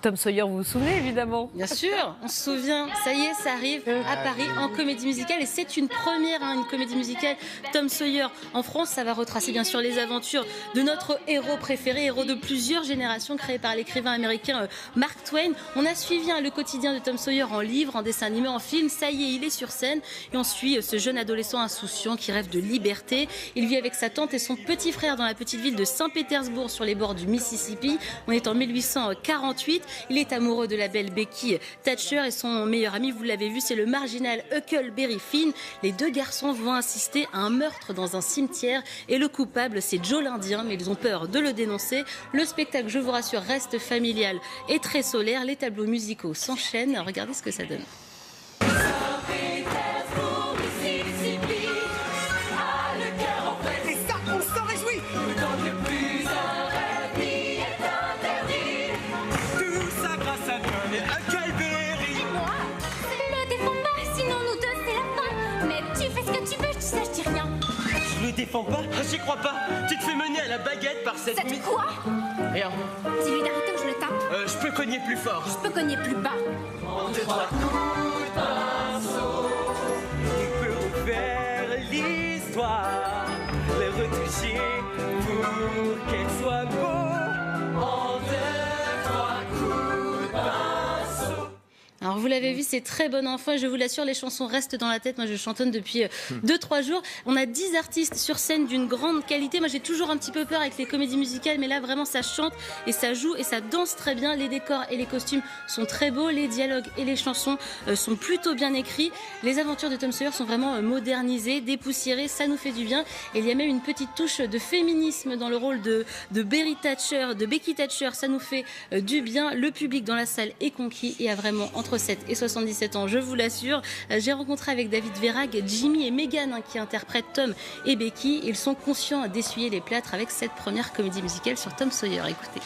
Tom Sawyer, vous vous souvenez évidemment? Bien sûr, on se souvient, ça y est, ça arrive à Paris en comédie musicale et c'est une première, une comédie musicale Tom Sawyer en France. Ça va retracer bien sûr les aventures de notre héros préféré, héros de plusieurs générations, créé par l'écrivain américain Mark Twain. On a suivi le quotidien de Tom Sawyer en livre, en dessin animé, en film. Ça y est, il est sur scène et on suit ce jeune adolescent insouciant qui rêve de liberté. Il vit avec sa tante et son petit frère dans la petite ville de Saint-Pétersbourg sur les bords du Mississippi. On est en 1848. Il est amoureux de la belle Becky Thatcher et son meilleur ami, vous l'avez vu, c'est le marginal Huckleberry Finn. Les deux garçons vont assister à un meurtre dans un cimetière et le coupable, c'est Joe l'Indien, mais ils ont peur de le dénoncer. Le spectacle, je vous rassure, reste familial et très solaire. Les tableaux musicaux s'enchaînent. Regardez ce que ça donne. Défends pas, j'y crois pas. Tu te fais mener à la baguette par cette... C'est quoi? Rien. Dis-lui d'arrêter ou je le tape. Je peux cogner plus fort. Je peux cogner plus bas. En 2, 3 coups de pinceau, on peut refaire l'histoire, les retoucher pour qu'elle soit beau. En 2, 3 coups de pinceau. Alors vous l'avez vu, c'est très bon enfant, je vous l'assure, les chansons restent dans la tête. Moi je chantonne depuis 2-3 jours. On a 10 artistes sur scène d'une grande qualité. Moi j'ai toujours un petit peu peur avec les comédies musicales, mais là vraiment ça chante et ça joue et ça danse très bien. Les décors et les costumes sont très beaux, les dialogues et les chansons sont plutôt bien écrits. Les aventures de Tom Sawyer sont vraiment modernisées, dépoussiérées, ça nous fait du bien. Et il y a même une petite touche de féminisme dans le rôle de Becky Thatcher, ça nous fait du bien. Le public dans la salle est conquis et a vraiment entre 7 et 77 ans, je vous l'assure. J'ai rencontré avec David Verrag, Jimmy et Megan qui interprètent Tom et Becky. Ils sont conscients d'essuyer les plâtres avec cette première comédie musicale sur Tom Sawyer. Écoutez.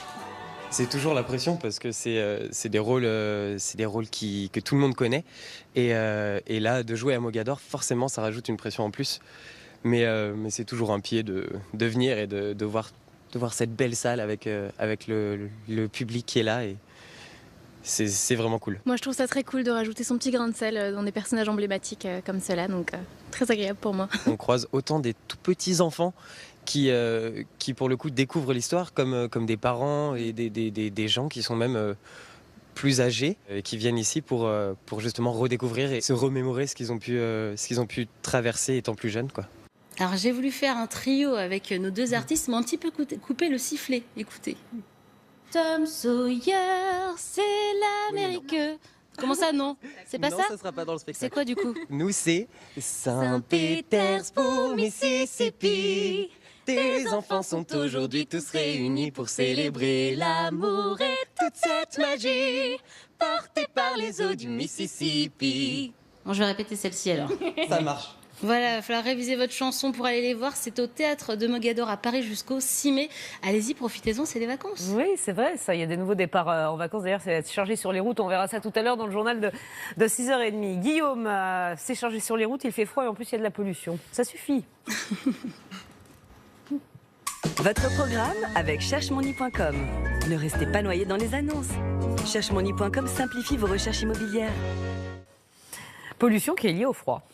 C'est toujours la pression parce que c'est des rôles, que tout le monde connaît. Et là, de jouer à Mogador, forcément, ça rajoute une pression en plus. Mais c'est toujours un pied de venir et de voir cette belle salle avec le public qui est là. Et c'est vraiment cool. Moi, je trouve ça très cool de rajouter son petit grain de sel dans des personnages emblématiques comme cela, donc très agréable pour moi. On croise autant des tout petits enfants qui pour le coup, découvrent l'histoire comme des parents et des gens qui sont même plus âgés et qui viennent ici pour justement redécouvrir et se remémorer ce qu'ils ont pu traverser étant plus jeunes, quoi. Alors, j'ai voulu faire un trio avec nos deux artistes, mais un petit peu couper le sifflet. Écoutez. Tom Sawyer, c'est l'Amérique. Oui, comment ça, non? C'est pas non, ça? Ça sera pas dans le spectacle. C'est quoi du coup? Nous, c'est Saint-Pétersbourg, Mississippi. Tes enfants sont aujourd'hui tous réunis pour célébrer l'amour et toute cette magie portée par les eaux du Mississippi. Bon, je vais répéter celle-ci alors. Ça marche. Voilà, il va falloir réviser votre chanson pour aller les voir. C'est au Théâtre de Mogador à Paris jusqu'au 6 mai. Allez-y, profitez-en, c'est les vacances. Oui, c'est vrai, ça. Il y a des nouveaux départs en vacances. D'ailleurs, c'est chargé sur les routes. On verra ça tout à l'heure dans le journal de 6h30. Guillaume, c'est chargé sur les routes, il fait froid et en plus, il y a de la pollution. Ça suffit. Votre programme avec cherchemoney.com. Ne restez pas noyé dans les annonces. Cherchemoney.com simplifie vos recherches immobilières. Pollution qui est liée au froid.